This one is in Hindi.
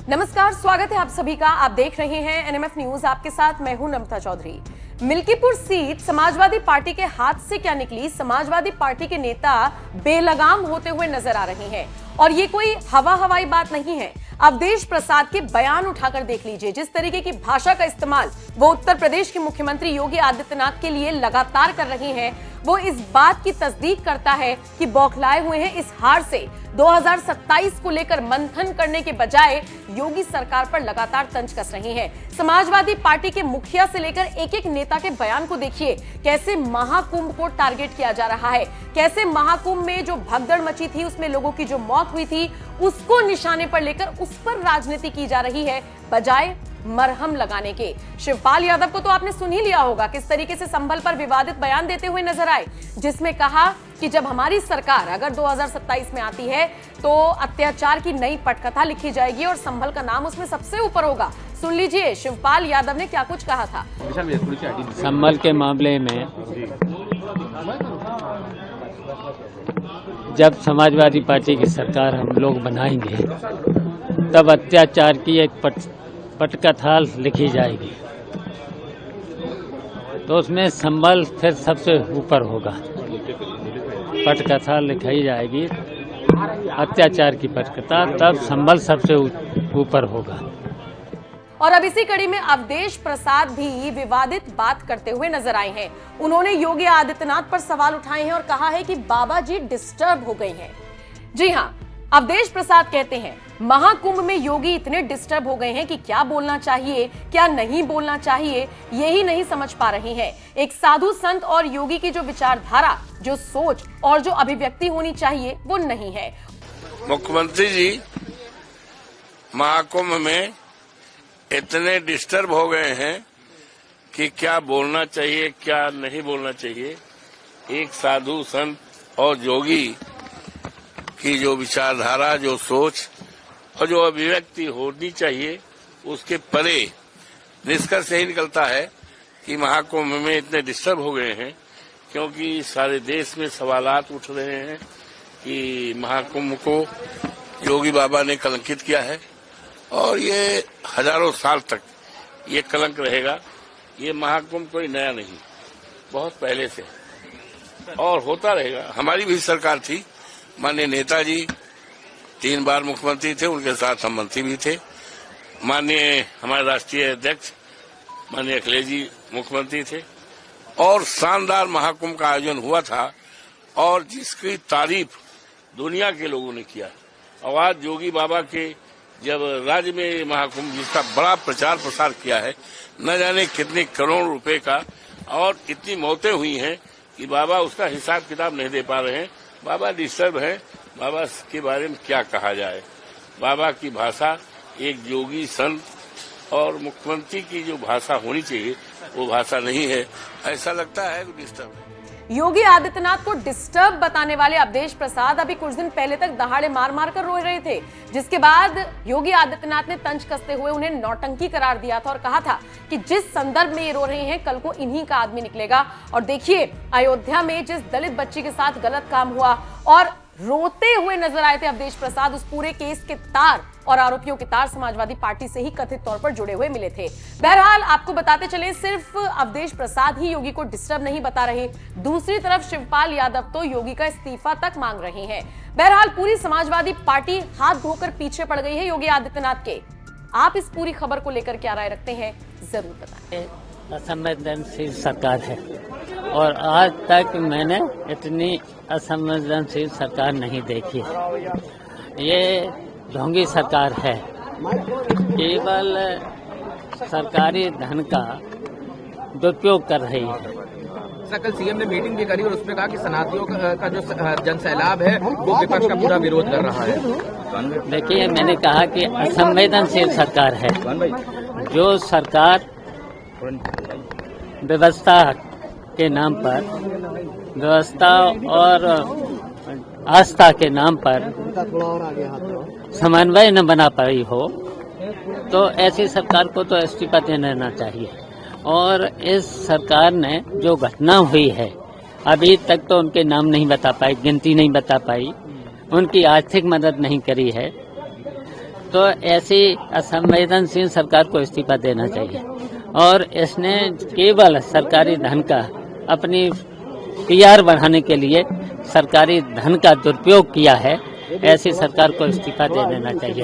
नमस्कार, स्वागत है आप सभी का। आप देख रहे हैं एनएमएफ न्यूज। आपके साथ मैं हूं नमता चौधरी। मिल्कीपुर सीट समाजवादी पार्टी के हाथ से क्या निकली, समाजवादी पार्टी के नेता बेलगाम होते हुए नजर आ रहे हैं। और ये कोई हवाई बात नहीं है। अवधेश प्रसाद के बयान उठाकर देख लीजिए। जिस तरीके की भाषा का इस्तेमाल वो उत्तर प्रदेश के मुख्यमंत्री योगी आदित्यनाथ के लिए लगातार कर रहे हैं, वो इस बात की तस्दीक करता है कि बौखलाए हुए हैं इस हार से। 2027 को लेकर मंथन करने के बजाय योगी सरकार पर लगातार तंज कस रही हैं। समाजवादी पार्टी के मुखिया से लेकर एक एक नेता के बयान को देखिए। कैसे महाकुंभ को टारगेट किया जा रहा है, कैसे महाकुंभ में जो भगदड़ मची थी, उसमें लोगों की जो मौत हुई थी, उसको निशाने पर लेकर उस पर राजनीति की जा रही है बजाय मरहम लगाने के। शिवपाल यादव को तो आपने सुन ही लिया होगा किस तरीके से संभल पर विवादित बयान देते हुए नजर आए, जिसमें कहा कि जब हमारी सरकार अगर 2027 में आती है तो अत्याचार की नई पटकथा लिखी जाएगी और संभल का नाम उसमें सबसे ऊपर होगा। सुन लीजिए शिवपाल यादव ने क्या कुछ कहा था। संभल के मामले में जब समाजवादी पार्टी की सरकार हम लोग बनाएंगे तब अत्याचार की एक पटकथा लिखी जाएगी, तो उसमें संभल फिर सबसे ऊपर होगा। पटकथा लिखाई जाएगी, अत्याचार की पटकथा, तब संभल सबसे ऊपर होगा। और अब इसी कड़ी में अवधेश प्रसाद भी विवादित बात करते हुए नजर आए हैं। उन्होंने योगी आदित्यनाथ पर सवाल उठाए हैं और कहा है कि बाबा जी डिस्टर्ब हो गए हैं। जी हां, अवधेश प्रसाद कहते हैं महाकुंभ में योगी इतने डिस्टर्ब हो गए हैं कि क्या बोलना चाहिए, क्या नहीं बोलना चाहिए, यही नहीं समझ पा रहे हैं। एक साधु संत और योगी की जो विचारधारा, जो सोच और जो अभिव्यक्ति होनी चाहिए वो नहीं है। मुख्यमंत्री जी महाकुंभ में इतने डिस्टर्ब हो गए हैं कि क्या बोलना चाहिए, क्या नहीं बोलना चाहिए। एक साधु संत और योगी की जो विचारधारा, जो सोच और जो अभिव्यक्ति होनी चाहिए, उसके परे निष्कर्ष यही निकलता है कि महाकुंभ में इतने डिस्टर्ब हो गए हैं क्योंकि सारे देश में सवालात उठ रहे हैं कि महाकुंभ को योगी बाबा ने कलंकित किया है और ये हजारों साल तक ये कलंक रहेगा। ये महाकुंभ कोई नया नहीं, बहुत पहले से और होता रहेगा। हमारी भी सरकार थी, माननीय नेताजी 3 बार मुख्यमंत्री थे, उनके साथ हम मंत्री भी थे। माननीय हमारे राष्ट्रीय अध्यक्ष माननीय अखिलेश जी मुख्यमंत्री थे और शानदार महाकुंभ का आयोजन हुआ था और जिसकी तारीफ दुनिया के लोगों ने किया। और आज योगी बाबा के जब राज्य में महाकुंभ जिसका बड़ा प्रचार प्रसार किया है, न जाने कितने करोड़ रुपए का, और इतनी मौतें हुई हैं कि बाबा उसका हिसाब किताब नहीं दे पा रहे हैं। बाबा डिस्टर्ब है। बाबा के बारे में क्या कहा जाए। बाबा की भाषा एक योगी संत और मुख्यमंत्री की जो भाषा होनी चाहिए वो भाषा नहीं है। ऐसा लगता है डिस्टर्ब है। योगी आदित्यनाथ को डिस्टर्ब बताने वाले अवधेश प्रसाद अभी कुछ दिन पहले तक दहाड़े मार मार कर रो रहे थे, जिसके बाद योगी आदित्यनाथ ने तंज कसते हुए उन्हें नौटंकी करार दिया था और कहा था कि जिस संदर्भ में ये रो रहे हैं कल को इन्हीं का आदमी निकलेगा। और देखिए अयोध्या में जिस दलित बच्ची के साथ गलत काम हुआ और रोते हुए नजर आए थे अवधेश प्रसाद, उस पूरे केस के तार और आरोपियों के तार समाजवादी पार्टी से ही कथित तौर पर जुड़े हुए मिले थे। बहरहाल आपको बताते चले, सिर्फ अवधेश प्रसाद ही योगी को डिस्टर्ब नहीं बता रहे, दूसरी तरफ शिवपाल यादव तो योगी का इस्तीफा तक मांग रहे हैं। बहरहाल पूरी समाजवादी पार्टी हाथ धोकर पीछे पड़ गई है योगी आदित्यनाथ के। आप इस पूरी खबर को लेकर क्या राय रखते हैं, जरूर बताएं। असंवेदनशील सरकार है और आज तक मैंने इतनी असंवेदनशील सरकार नहीं देखी है। ये ढोंगी सरकार है, केवल सरकारी धन का दुरुपयोग कर रही है। कल सीएम ने मीटिंग भी करी और उसमें कहा कि शरणार्थियों का जो जन सैलाब है वो विपक्ष का पूरा विरोध कर रहा है। देखिए, मैंने कहा कि असंवेदनशील सरकार है। जो सरकार व्यवस्था के नाम पर, व्यवस्था और आस्था के नाम पर समन्वय न बना पाई हो, तो ऐसी सरकार को तो इस्तीफा देना चाहिए। और इस सरकार ने जो घटना हुई है, अभी तक तो उनके नाम नहीं बता पाई, गिनती नहीं बता पाई, उनकी आर्थिक मदद नहीं करी है, तो ऐसी असंवेदनशील सरकार को इस्तीफा देना चाहिए। और इसने केवल सरकारी धन का अपनी PR बढ़ाने के लिए सरकारी धन का दुरुपयोग किया है। ऐसी सरकार को इस्तीफा दे देना चाहिए।